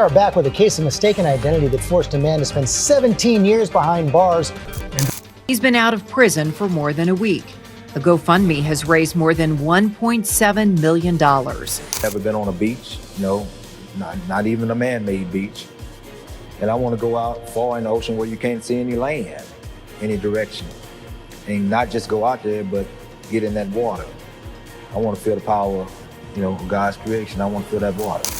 We are back with a case of mistaken identity that forced a man to spend 17 years behind bars. He's been out of prison for more than a week. The GoFundMe has raised more than $1.7 million. Ever been on a beach? No, not even a man-made beach. And I want to go out far in the ocean where you can't see any land, any direction. And not just go out there, but get in that water. I want to feel the power, of God's creation. I want to feel that water.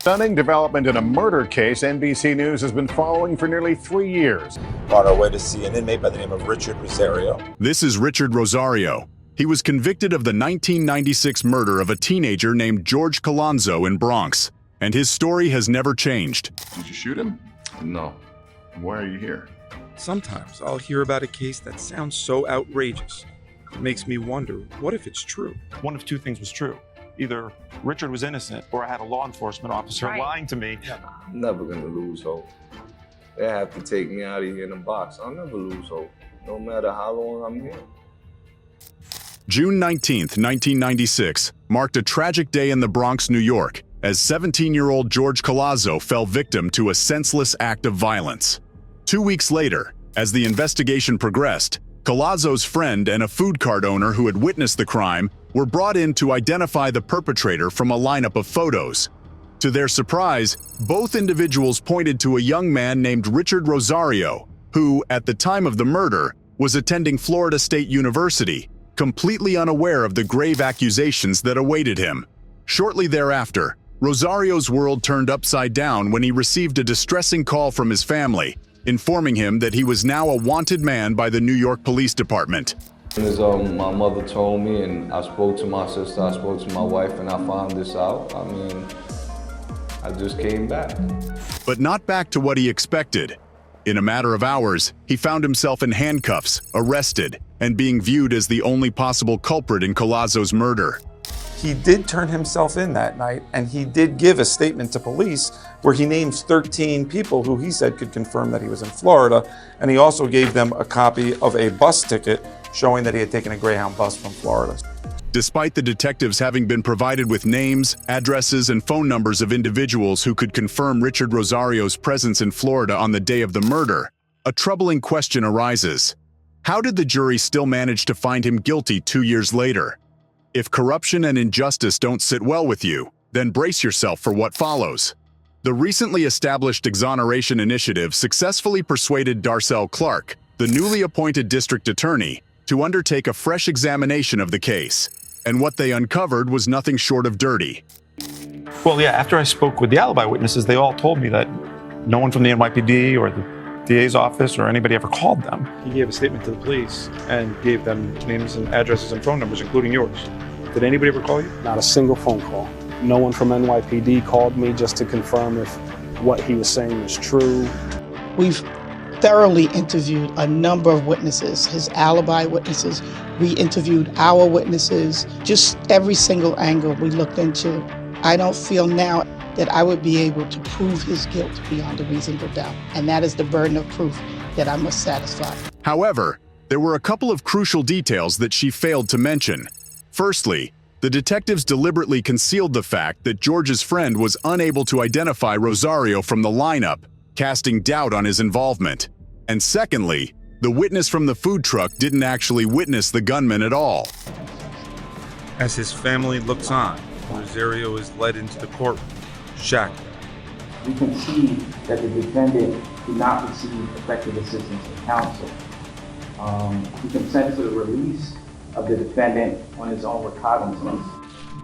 Stunning development in a murder case NBC News has been following for nearly 3 years. On our way to see an inmate by the name of Richard Rosario. This is Richard Rosario. He was convicted of the 1996 murder of a teenager named George Colanzo in Bronx, and his story has never changed. Did you shoot him? No. Why are you here? Sometimes I'll hear about a case that sounds so outrageous. It makes me wonder, what if it's true? One of two things was true. Either Richard was innocent or I had a law enforcement officer lying to me. I'm never gonna lose hope. They have to take me out of here in a box. I'll never lose hope, no matter how long I'm here. June 19th, 1996, marked a tragic day in the Bronx, New York, as 17-year-old George Colanzo fell victim to a senseless act of violence. 2 weeks later, as the investigation progressed, Colanzo's friend and a food cart owner who had witnessed the crime were brought in to identify the perpetrator from a lineup of photos. To their surprise, both individuals pointed to a young man named Richard Rosario, who, at the time of the murder, was attending Florida State University, completely unaware of the grave accusations that awaited him. Shortly thereafter, Rosario's world turned upside down when he received a distressing call from his family, informing him that he was now a wanted man by the New York Police Department. As my mother told me, and I spoke to my sister, I spoke to my wife, and I found this out, I just came back. But not back to what he expected. In a matter of hours, he found himself in handcuffs, arrested, and being viewed as the only possible culprit in Colanzo's murder. He did turn himself in that night, and he did give a statement to police where he names 13 people who he said could confirm that he was in Florida, and he also gave them a copy of a bus ticket showing that he had taken a Greyhound bus from Florida. Despite the detectives having been provided with names, addresses, and phone numbers of individuals who could confirm Richard Rosario's presence in Florida on the day of the murder, a troubling question arises. How did the jury still manage to find him guilty 2 years later? If corruption and injustice don't sit well with you, then brace yourself for what follows. The recently established Exoneration Initiative successfully persuaded Darcel Clark, the newly appointed district attorney, to undertake a fresh examination of the case. And what they uncovered was nothing short of dirty. Well, yeah, after I spoke with the alibi witnesses, they all told me that no one from the NYPD or the DA's office or anybody ever called them. He gave a statement to the police and gave them names and addresses and phone numbers, including yours. Did anybody ever call you? Not a single phone call. No one from NYPD called me just to confirm if what he was saying was true. We've thoroughly interviewed a number of witnesses, his alibi witnesses. We interviewed our witnesses, just every single angle we looked into. I don't feel now that I would be able to prove his guilt beyond a reasonable doubt. And that is the burden of proof that I must satisfy. However, there were a couple of crucial details that she failed to mention. Firstly, the detectives deliberately concealed the fact that George's friend was unable to identify Rosario from the lineup, casting doubt on his involvement. And secondly, the witness from the food truck didn't actually witness the gunman at all. As his family looks on, Rosario is led into the courtroom, shackled. We can see that the defendant did not receive effective assistance from counsel. We consent to the release of the defendant on his own recognizance.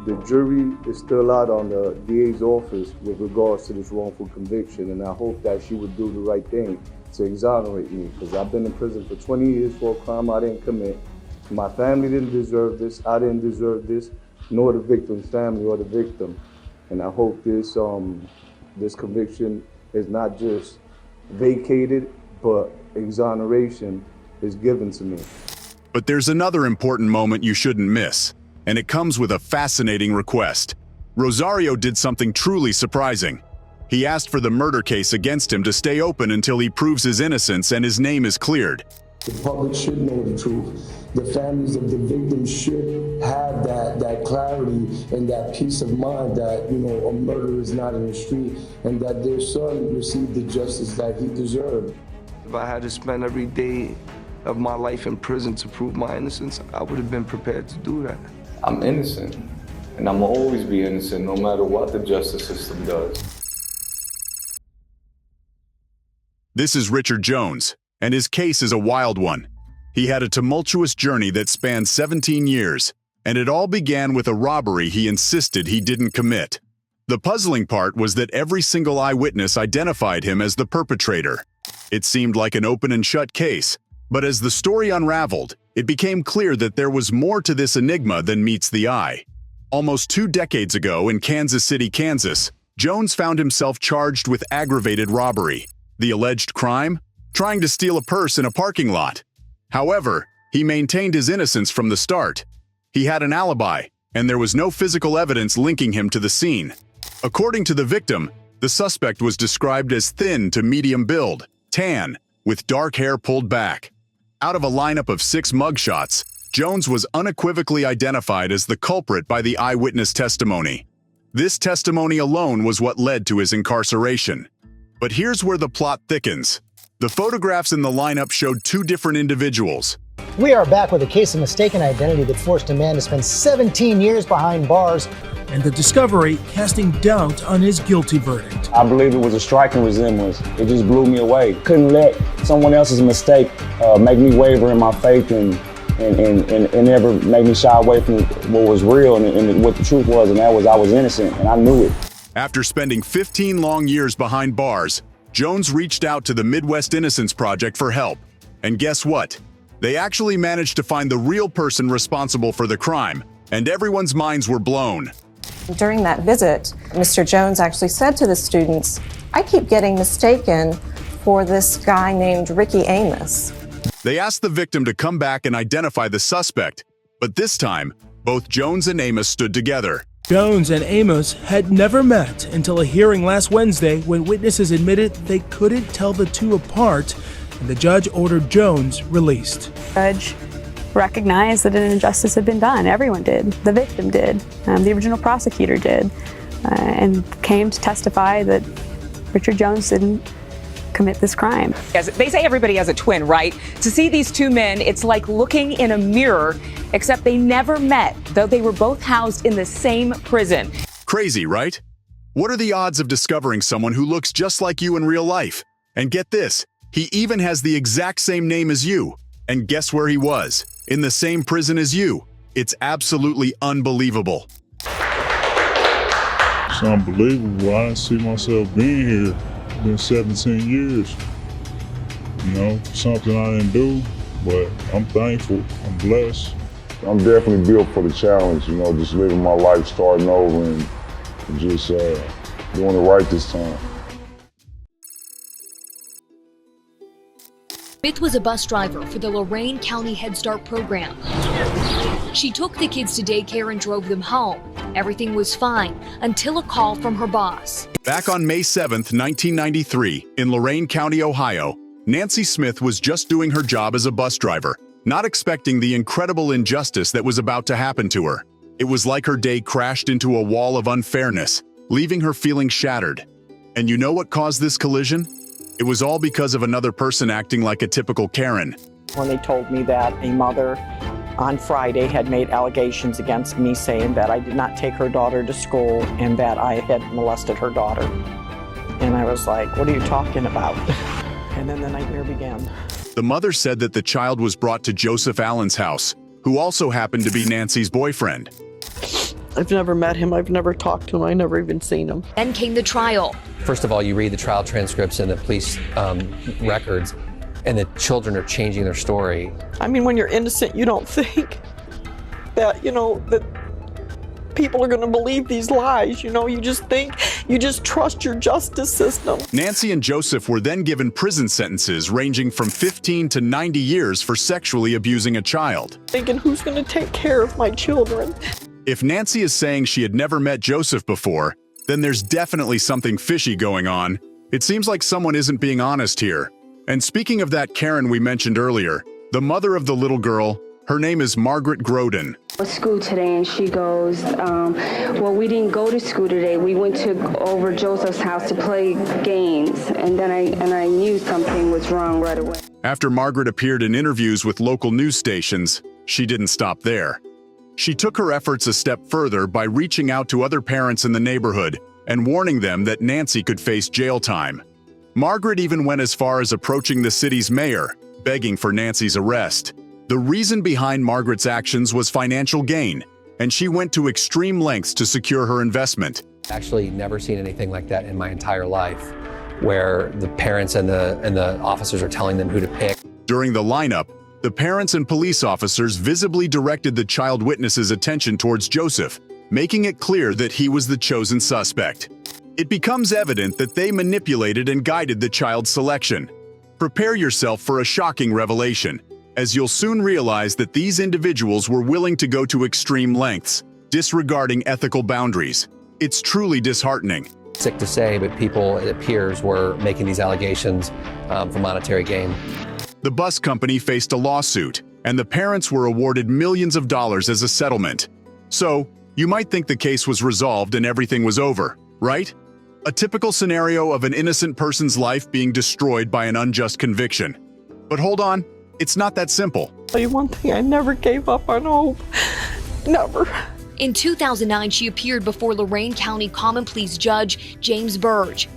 The jury is still out on the DA's office with regards to this wrongful conviction, and I hope that she would do the right thing to exonerate me, because I've been in prison for 20 years for a crime I didn't commit. My family didn't deserve this, I didn't deserve this, nor the victim's family or the victim. And I hope this conviction is not just vacated, but exoneration is given to me. But there's another important moment you shouldn't miss, and it comes with a fascinating request. Rosario did something truly surprising. He asked for the murder case against him to stay open until he proves his innocence and his name is cleared. The public should know the truth. The families of the victims should have that that clarity and that peace of mind that, you know, a murderer is not in the street and that their son received the justice that he deserved. If I had to spend every day of my life in prison to prove my innocence, I would have been prepared to do that. I'm innocent, and I'm gonna always be innocent no matter what the justice system does. This is Richard Jones, and his case is a wild one. He had a tumultuous journey that spanned 17 years, and it all began with a robbery he insisted he didn't commit. The puzzling part was that every single eyewitness identified him as the perpetrator. It seemed like an open and shut case, but as the story unraveled, it became clear that there was more to this enigma than meets the eye. Almost 2 decades ago in Kansas City, Kansas, Jones found himself charged with aggravated robbery. The alleged crime? Trying to steal a purse in a parking lot. However, he maintained his innocence from the start. He had an alibi, and there was no physical evidence linking him to the scene. According to the victim, the suspect was described as thin to medium build, tan, with dark hair pulled back. Out of a lineup of 6 mugshots, Jones was unequivocally identified as the culprit by the eyewitness testimony. This testimony alone was what led to his incarceration. But here's where the plot thickens. The photographs in the lineup showed 2 different individuals. We are back with a case of mistaken identity that forced a man to spend 17 years behind bars. And the discovery casting doubt on his guilty verdict. I believe it was a striking resemblance. It just blew me away. Couldn't let someone else's mistake make me waver in my faith and never make me shy away from what was real and what the truth was, and that was I was innocent, and I knew it. After spending 15 long years behind bars, Jones reached out to the Midwest Innocence Project for help. And guess what? They actually managed to find the real person responsible for the crime, and everyone's minds were blown. During that visit, Mr. Jones actually said to the students, "I keep getting mistaken for this guy named Ricky Amos." They asked the victim to come back and identify the suspect, but this time, both Jones and Amos stood together. Jones and Amos had never met until a hearing last Wednesday when witnesses admitted they couldn't tell the two apart, and the judge ordered Jones released. Judge recognized that an injustice had been done. Everyone did. The victim did. The original prosecutor did. And came to testify that Richard Jones didn't commit this crime. They say everybody has a twin, right? To see these 2 men, it's like looking in a mirror, except they never met, though they were both housed in the same prison. Crazy, right? What are the odds of discovering someone who looks just like you in real life? And get this, he even has the exact same name as you. And guess where he was? In the same prison as you. It's absolutely unbelievable. It's unbelievable. I didn't see myself being here. It's been 17 years. You know, something I didn't do, but I'm thankful. I'm blessed. I'm definitely built for the challenge, you know, just living my life, starting over and just doing it right this time. Smith was a bus driver for the Lorain County Head Start program. She took the kids to daycare and drove them home. Everything was fine until a call from her boss. Back on May 7th, 1993, in Lorain County, Ohio, Nancy Smith was just doing her job as a bus driver, not expecting the incredible injustice that was about to happen to her. It was like her day crashed into a wall of unfairness, leaving her feeling shattered. And you know what caused this collision? It was all because of another person acting like a typical Karen. When they told me that a mother on Friday had made allegations against me saying that I did not take her daughter to school and that I had molested her daughter. And I was like, what are you talking about? And then the nightmare began. The mother said that the child was brought to Joseph Allen's house, who also happened to be Nancy's boyfriend. I've never met him. I've never talked to him. I've never even seen him. Then came the trial. First of all, you read the trial transcripts and the police records, and the children are changing their story. I mean, when you're innocent, you don't think that, that people are going to believe these lies. You just trust your justice system. Nancy and Joseph were then given prison sentences ranging from 15 to 90 years for sexually abusing a child. Thinking, who's going to take care of my children? If Nancy is saying she had never met Joseph before, then there's definitely something fishy going on. It seems like someone isn't being honest here. And speaking of that Karen we mentioned earlier, the mother of the little girl, her name is Margaret Groden. School today, and she goes, well, we didn't go to school today. We went over Joseph's house to play games, and then I knew something was wrong right away. After Margaret appeared in interviews with local news stations, she didn't stop there. She took her efforts a step further by reaching out to other parents in the neighborhood and warning them that Nancy could face jail time. Margaret even went as far as approaching the city's mayor, begging for Nancy's arrest. The reason behind Margaret's actions was financial gain, and she went to extreme lengths to secure her investment. Actually, never seen anything like that in my entire life, where the parents and the officers are telling them who to pick. During the lineup, the parents and police officers visibly directed the child witness's attention towards Joseph, making it clear that he was the chosen suspect. It becomes evident that they manipulated and guided the child's selection. Prepare yourself for a shocking revelation, as you'll soon realize that these individuals were willing to go to extreme lengths, disregarding ethical boundaries. It's truly disheartening. Sick to say, but people, it appears, were making these allegations for monetary gain. The bus company faced a lawsuit, and the parents were awarded millions of dollars as a settlement. So, you might think the case was resolved and everything was over, right? A typical scenario of an innocent person's life being destroyed by an unjust conviction. But hold on, it's not that simple. I'll tell you one thing, I never gave up on hope. Never. In 2009, she appeared before Lorain County Common Pleas Judge James Burge.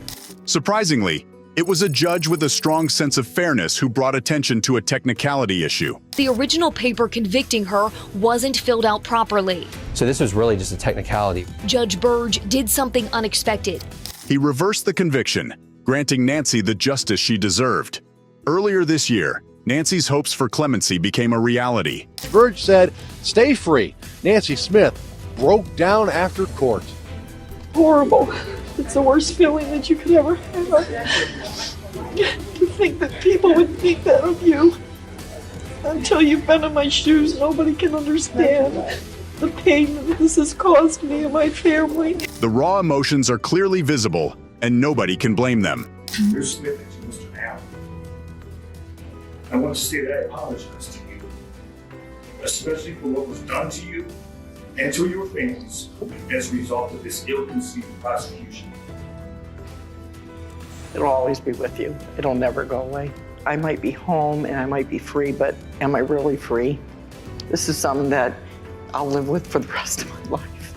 Surprisingly, it was a judge with a strong sense of fairness who brought attention to a technicality issue. The original paper convicting her wasn't filled out properly. So this was really just a technicality. Judge Burge did something unexpected. He reversed the conviction, granting Nancy the justice she deserved. Earlier this year, Nancy's hopes for clemency became a reality. Burge said, "Stay free." Nancy Smith broke down after court. Horrible. It's the worst feeling that you could ever have. To think that people would think that of you. Until you've been in my shoes, nobody can understand the pain that this has caused me and my family. The raw emotions are clearly visible, and nobody can blame them. Ms. Smith and Mr. Allen, I want to say that I apologize to you, especially for what was done to you and to your families as a result of this ill-conceived prosecution. It'll always be with you. It'll never go away. I might be home and I might be free, but am I really free? This is something that I'll live with for the rest of my life.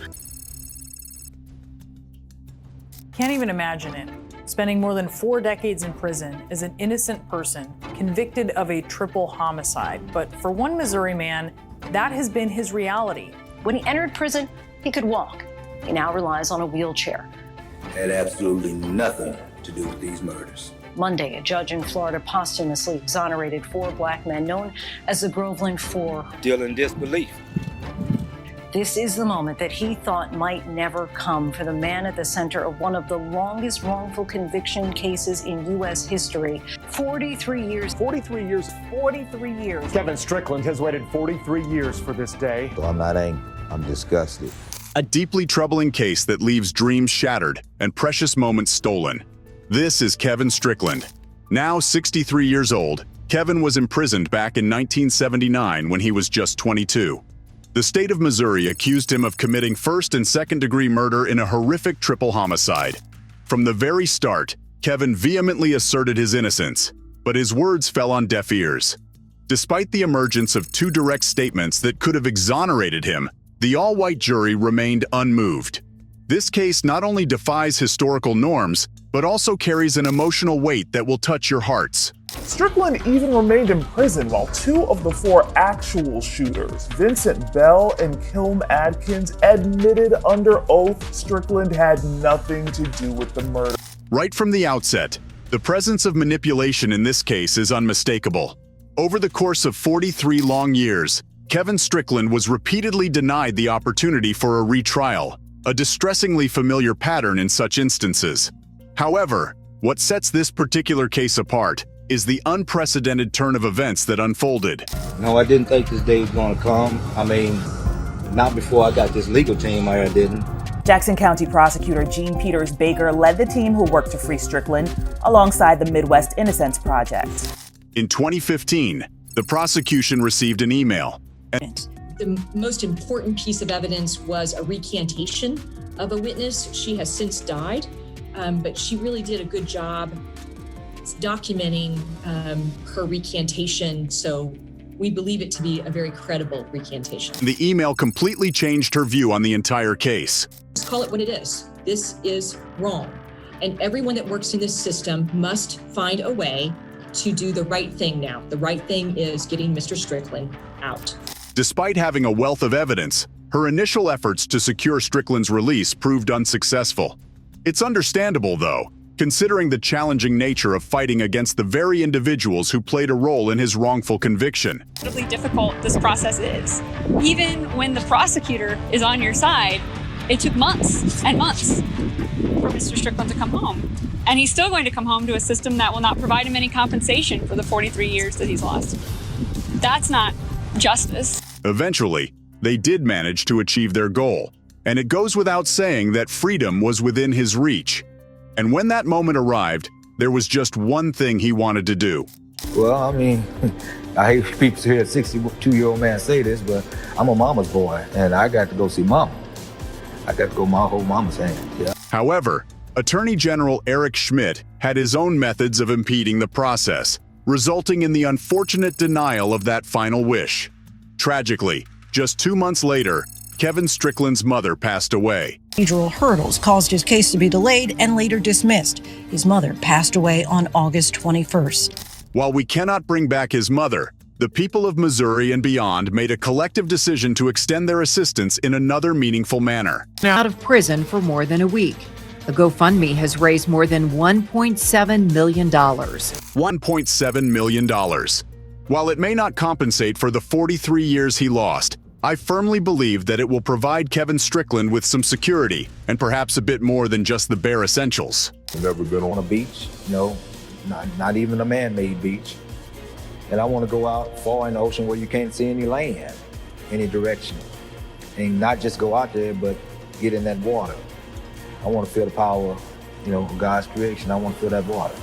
Can't even imagine it. Spending more than 4 decades in prison as an innocent person convicted of a triple homicide. But for one Missouri man, that has been his reality. When he entered prison, he could walk. He now relies on a wheelchair. Had absolutely nothing to do with these murders. Monday, a judge in Florida posthumously exonerated 4 black men known as the Groveland Four. Still in disbelief. This is the moment that he thought might never come for the man at the center of one of the longest wrongful conviction cases in U.S. history. 43 years. 43 years. 43 years. Kevin Strickland has waited 43 years for this day. So I'm not angry. I'm disgusted. A deeply troubling case that leaves dreams shattered and precious moments stolen. This is Kevin Strickland. Now 63 years old, Kevin was imprisoned back in 1979 when he was just 22. The state of Missouri accused him of committing first and second-degree murder in a horrific triple homicide. From the very start, Kevin vehemently asserted his innocence, but his words fell on deaf ears. Despite the emergence of 2 direct statements that could have exonerated him, the all-white jury remained unmoved. This case not only defies historical norms, but also carries an emotional weight that will touch your hearts. Strickland even remained in prison while 2 of the 4 actual shooters, Vincent Bell and Kilm Adkins, admitted under oath Strickland had nothing to do with the murder. Right from the outset, the presence of manipulation in this case is unmistakable. Over the course of 43 long years, Kevin Strickland was repeatedly denied the opportunity for a retrial, a distressingly familiar pattern in such instances. However, what sets this particular case apart is the unprecedented turn of events that unfolded. No, I didn't think this day was going to come. I mean, not before I got this legal team, I didn't. Jackson County Prosecutor Gene Peters Baker led the team who worked to free Strickland alongside the Midwest Innocence Project. In 2015, the prosecution received an email. The most important piece of evidence was a recantation of a witness. She has since died, but she really did a good job documenting her recantation, so we believe it to be a very credible recantation. The email completely changed her view on the entire case. Let's call it what it is. This is wrong. And everyone that works in this system must find a way to do the right thing now. The right thing is getting Mr. Strickland out. Despite having a wealth of evidence, her initial efforts to secure Strickland's release proved unsuccessful. It's understandable, though, considering the challenging nature of fighting against the very individuals who played a role in his wrongful conviction. Incredibly difficult this process is. Even when the prosecutor is on your side, it took months and months for Mr. Strickland to come home. And he's still going to come home to a system that will not provide him any compensation for the 43 years that he's lost. That's not justice. Eventually, they did manage to achieve their goal, and it goes without saying that freedom was within his reach. And when that moment arrived, there was just one thing he wanted to do. Well, I mean, I hate people to hear a 62-year-old man say this, but I'm a mama's boy, and I got to go see mama. I got to go hold mama's hand, yeah. However, Attorney General Eric Schmidt had his own methods of impeding the process, resulting in the unfortunate denial of that final wish. Tragically, just 2 months later, Kevin Strickland's mother passed away. Procedural hurdles caused his case to be delayed and later dismissed. His mother passed away on August 21st. While we cannot bring back his mother, the people of Missouri and beyond made a collective decision to extend their assistance in another meaningful manner. Out of prison for more than a week. The GoFundMe has raised more than $1.7 million. $1.7 million. While it may not compensate for the 43 years he lost, I firmly believe that it will provide Kevin Strickland with some security and perhaps a bit more than just the bare essentials. I've never been on a beach, not even a man-made beach. And I want to go out far in the ocean where you can't see any land, any direction. And not just go out there, but get in that water. I want to feel the power, of God's creation. I want to feel that water.